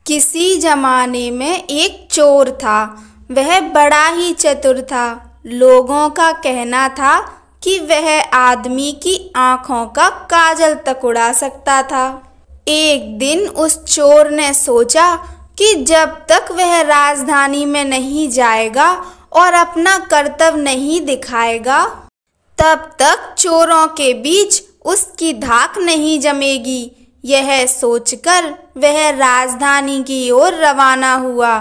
किसी जमाने में एक चोर था। वह बड़ा ही चतुर था। लोगों का कहना था कि वह आदमी की आंखों का काजल तक उड़ा सकता था। एक दिन उस चोर ने सोचा कि जब तक वह राजधानी में नहीं जाएगा और अपना कर्तव्य नहीं दिखाएगा, तब तक चोरों के बीच उसकी धाक नहीं जमेगी। यह सोचकर वह राजधानी की ओर रवाना हुआ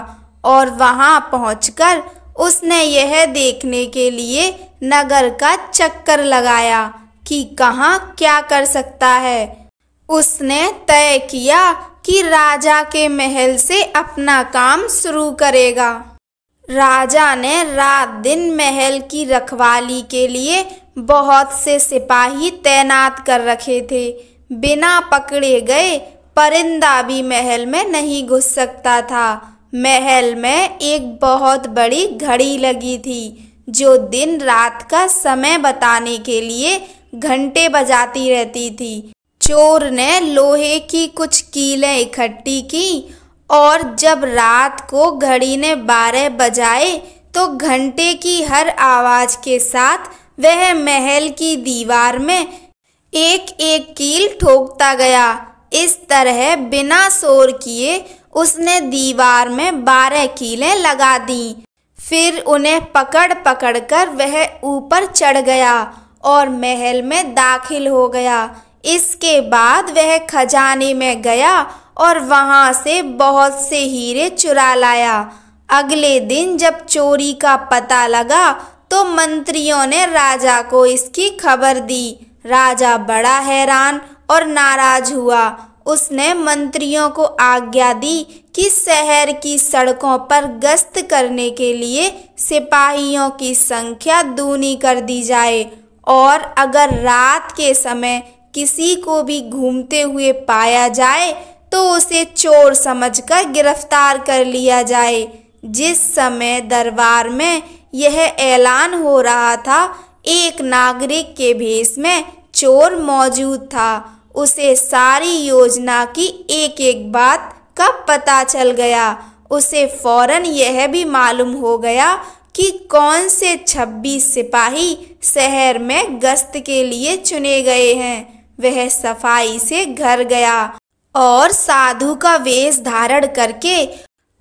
और वहां पहुंचकर उसने यह देखने के लिए नगर का चक्कर लगाया कि कहाँ क्या कर सकता है। उसने तय किया कि राजा के महल से अपना काम शुरू करेगा। राजा ने रात दिन महल की रखवाली के लिए बहुत से सिपाही तैनात कर रखे थे। बिना पकड़े गए परिंदा भी महल में नहीं घुस सकता था। महल में एक बहुत बड़ी घड़ी लगी थी जो दिन रात का समय बताने के लिए घंटे बजाती रहती थी। चोर ने लोहे की कुछ कीलें इकट्ठी की और जब रात को घड़ी ने 12 बजाए तो घंटे की हर आवाज के साथ वह महल की दीवार में एक एक कील ठोकता गया। इस तरह बिना शोर किए उसने दीवार में 12 कीलें लगा दी। फिर उन्हें पकड़ पकड़ कर वह ऊपर चढ़ गया और महल में दाखिल हो गया। इसके बाद वह खजाने में गया और वहां से बहुत से हीरे चुरा लाया। अगले दिन जब चोरी का पता लगा तो मंत्रियों ने राजा को इसकी खबर दी। राजा बड़ा हैरान और नाराज हुआ। उसने मंत्रियों को आज्ञा दी कि शहर की सड़कों पर गश्त करने के लिए सिपाहियों की संख्या दूनी कर दी जाए और अगर रात के समय किसी को भी घूमते हुए पाया जाए तो उसे चोर समझकर गिरफ्तार कर लिया जाए। जिस समय दरबार में यह ऐलान हो रहा था, एक नागरिक के भेष में चोर मौजूद था। उसे सारी योजना की एक एक बात का पता चल गया। उसे फौरन यह भी मालूम हो गया कि कौन से 26 सिपाही शहर में गश्त के लिए चुने गए हैं। वह सफाई से घर गया और साधु का वेश धारण करके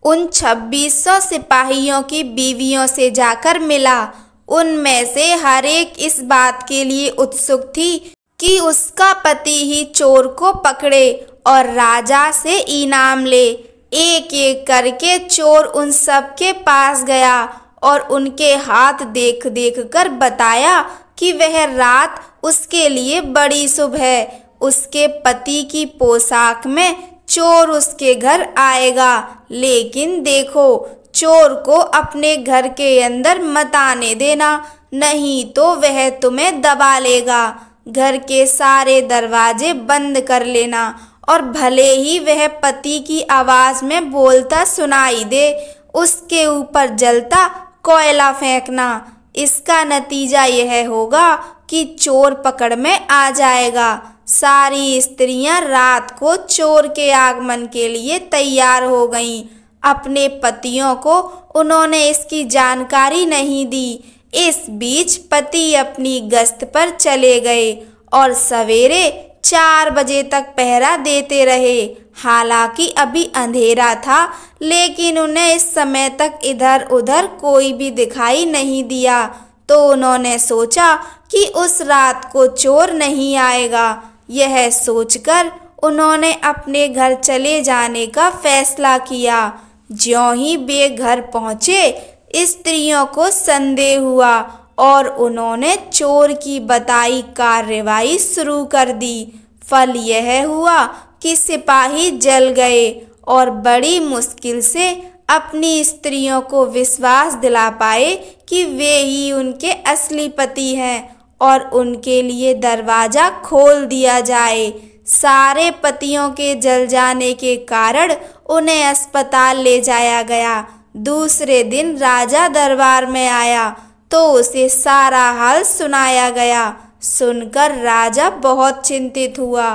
उन 2600 सिपाहियों की बीवियों से जाकर मिला। उनमें से हर एक इस बात के लिए उत्सुक थी कि उसका पति ही चोर को पकड़े और राजा से इनाम ले। एक एक करके चोर उन सब के पास गया और उनके हाथ देख देख कर बताया कि वह रात उसके लिए बड़ी शुभ है। उसके पति की पोशाक में चोर उसके घर आएगा, लेकिन देखो चोर को अपने घर के अंदर मत आने देना, नहीं तो वह तुम्हें दबा लेगा। घर के सारे दरवाजे बंद कर लेना और भले ही वह पति की आवाज में बोलता सुनाई दे, उसके ऊपर जलता कोयला फेंकना। इसका नतीजा यह होगा कि चोर पकड़ में आ जाएगा। सारी स्त्रियां रात को चोर के आगमन के लिए तैयार हो गईं। अपने पतियों को उन्होंने इसकी जानकारी नहीं दी। इस बीच पति अपनी गश्त पर चले गए और सवेरे 4 बजे तक पहरा देते रहे। हालांकि अभी अंधेरा था, लेकिन उन्हें इस समय तक इधर उधर कोई भी दिखाई नहीं दिया। तो उन्होंने सोचा कि उस रात को चोर नहीं आएगा। यह सोचकर उन्होंने अपने घर चले जाने का फैसला किया। ज्यों ही वे घर पहुँचे, स्त्रियों को संदेह हुआ और उन्होंने चोर की बताई कार्रवाई शुरू कर दी। फल यह हुआ कि सिपाही जल गए और बड़ी मुश्किल से अपनी स्त्रियों को विश्वास दिला पाए कि वे ही उनके असली पति हैं और उनके लिए दरवाजा खोल दिया जाए। सारे पतियों के जल जाने के कारण उन्हें अस्पताल ले जाया गया। दूसरे दिन राजा दरबार में आया तो उसे सारा हाल सुनाया गया। सुनकर राजा बहुत चिंतित हुआ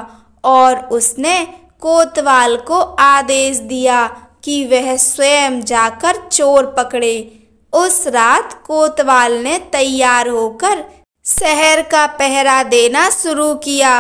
और उसने कोतवाल को आदेश दिया कि वह स्वयं जाकर चोर पकड़े। उस रात कोतवाल ने तैयार होकर शहर का पहरा देना शुरू किया।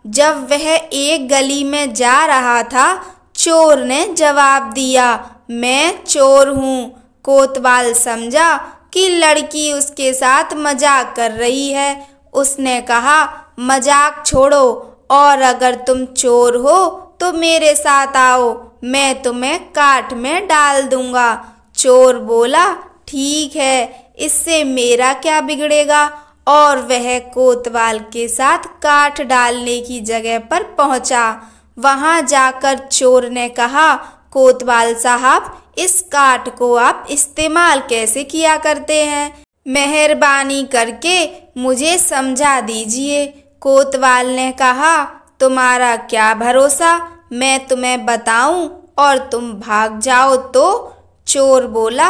जब वह एक गली में जा रहा था, चोर ने जवाब दिया, मैं चोर हूँ। कोतवाल समझा कि लड़की उसके साथ मजाक कर रही है। उसने कहा, मजाक छोड़ो और अगर तुम चोर हो तो मेरे साथ आओ, मैं तुम्हें काठ में डाल दूंगा। चोर बोला, ठीक है, इससे मेरा क्या बिगड़ेगा। और वह कोतवाल के साथ काठ डालने की जगह पर पहुंचा। वहां जाकर चोर ने कहा, कोतवाल साहब, इस काठ को आप इस्तेमाल कैसे किया करते हैं? मेहरबानी करके मुझे समझा दीजिए। कोतवाल ने कहा, तुम्हारा क्या भरोसा, मैं तुम्हें बताऊं और तुम भाग जाओ तो? चोर बोला,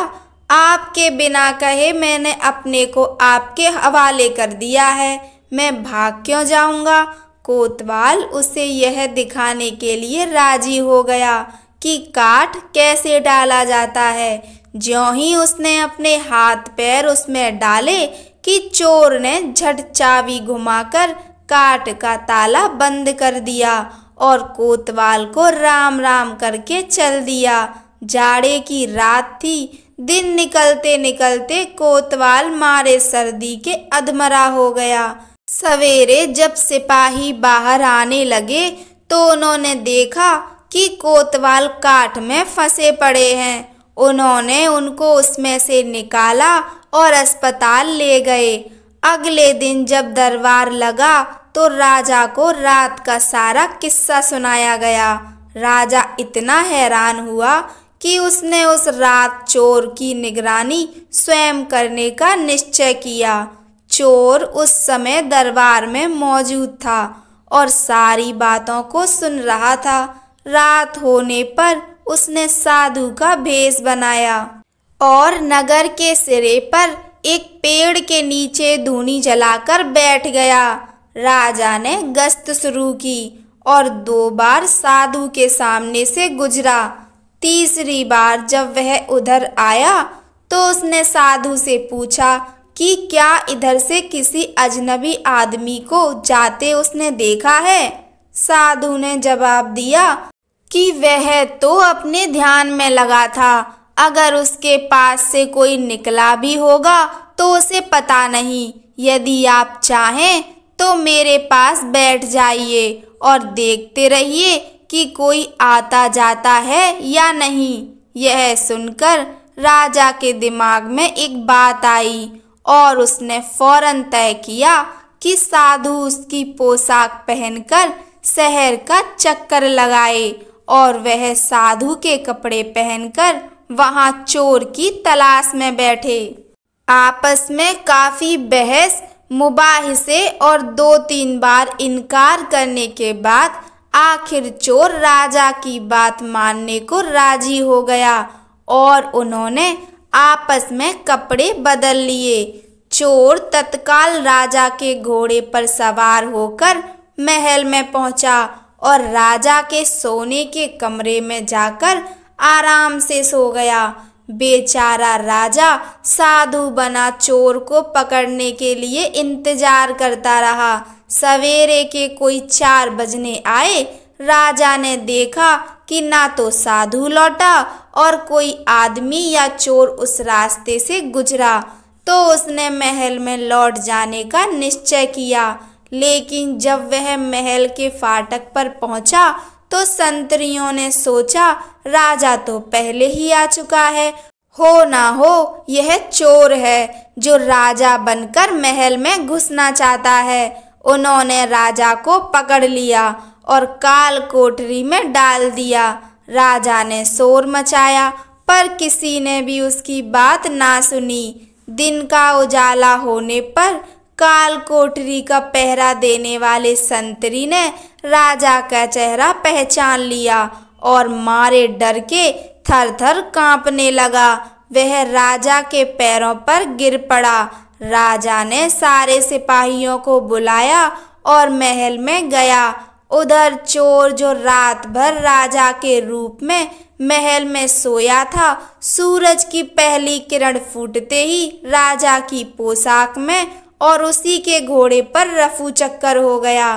आपके बिना कहे मैंने अपने को आपके हवाले कर दिया है, मैं भाग क्यों जाऊंगा? कोतवाल उसे यह दिखाने के लिए राजी हो गया कि काठ कैसे डाला जाता है। ज्यों ही उसने अपने हाथ पैर उसमें डाले कि चोर ने झट चाबी घुमाकर काठ का ताला बंद कर दिया और कोतवाल को राम राम करके चल दिया। जाड़े की रात थी। दिन निकलते निकलते कोतवाल मारे सर्दी के अधमरा हो गया। सवेरे जब सिपाही बाहर आने लगे तो उन्होंने देखा कि कोतवाल काठ में फंसे पड़े हैं। उन्होंने उनको उसमें से निकाला और अस्पताल ले गए। अगले दिन जब दरबार लगा तो राजा को रात का सारा किस्सा सुनाया गया। राजा इतना हैरान हुआ कि उसने उस रात चोर की निगरानी स्वयं करने का निश्चय किया। चोर उस समय दरबार में मौजूद था और सारी बातों को सुन रहा था। रात होने पर उसने साधु का भेष बनाया और नगर के सिरे पर एक पेड़ के नीचे धूनी जलाकर बैठ गया। राजा ने गश्त शुरू की और 2 बार साधु के सामने से गुजरा। तीसरी बार जब वह उधर आया तो उसने साधु से पूछा कि क्या इधर से किसी अजनबी आदमी को जाते उसने देखा है? साधु ने जवाब दिया कि वह तो अपने ध्यान में लगा था, अगर उसके पास से कोई निकला भी होगा तो उसे पता नहीं। यदि आप चाहें तो मेरे पास बैठ जाइए और देखते रहिए कि कोई आता जाता है या नहीं। यह सुनकर राजा के दिमाग में एक बात आई और उसने फौरन तय किया कि साधु उसकी पोशाक पहनकर शहर का चक्कर लगाए और वह साधु के कपड़े पहनकर वहां चोर की तलाश में बैठे। आपस में काफी बहस मुबाहिसे और 2-3 बार इनकार करने के बाद आखिर चोर राजा की बात मानने को राजी हो गया और उन्होंने आपस में कपड़े बदल लिए। चोर तत्काल राजा के घोड़े पर सवार होकर महल में पहुंचा और राजा के सोने के कमरे में जाकर आराम से सो गया। बेचारा राजा साधु बना चोर को पकड़ने के लिए इंतजार करता रहा। सवेरे के कोई 4 बजने आए। राजा ने देखा कि ना तो साधु लौटा और कोई आदमी या चोर उस रास्ते से गुजरा, तो उसने महल में लौट जाने का निश्चय किया। लेकिन जब वह महल के फाटक पर पहुंचा तो संतरियों ने सोचा राजा तो पहले ही आ चुका है, हो ना हो यह चोर है जो राजा बनकर महल में घुसना चाहता है। उन्होंने राजा को पकड़ लिया और काल कोठरी में डाल दिया। राजा ने शोर मचाया पर किसी ने भी उसकी बात ना सुनी। दिन का उजाला होने पर काल कोठरी का पहरा देने वाले संतरी ने राजा का चेहरा पहचान लिया और मारे डर के थर-थर कांपने लगा। वह राजा के पैरों पर गिर पड़ा। राजा ने सारे सिपाहियों को बुलाया और महल में गया। उधर चोर जो रात भर राजा के रूप में महल में सोया था, सूरज की पहली किरण फूटते ही राजा की पोशाक में और उसी के घोड़े पर रफू चक्कर हो गया।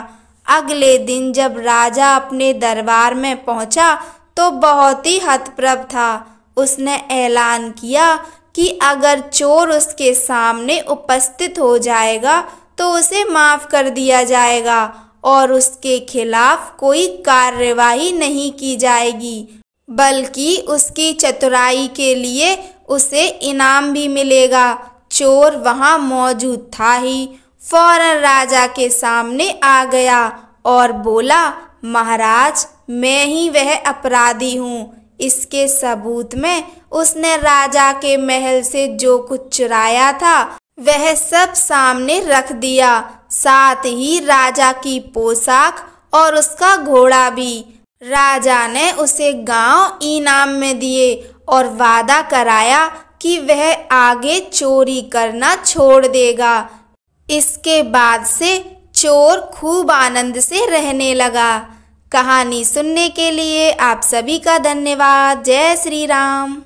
अगले दिन जब राजा अपने दरबार में पहुंचा तो बहुत ही हतप्रभ था। उसने ऐलान किया कि अगर चोर उसके सामने उपस्थित हो जाएगा तो उसे माफ कर दिया जाएगा और उसके खिलाफ कोई कार्यवाही नहीं की जाएगी, बल्कि उसकी चतुराई के लिए उसे इनाम भी मिलेगा। चोर वहां मौजूद था ही फौरन राजा के सामने आ गया और बोला, महाराज, मैं ही वह अपराधी हूँ। इसके सबूत में उसने राजा के महल से जो कुछ चुराया था वह सब सामने रख दिया, साथ ही राजा की पोशाक और उसका घोड़ा भी। राजा ने उसे गांव इनाम में दिए और वादा कराया कि वह आगे चोरी करना छोड़ देगा। इसके बाद से चोर खूब आनंद से रहने लगा। कहानी सुनने के लिए आप सभी का धन्यवाद। जय श्री राम।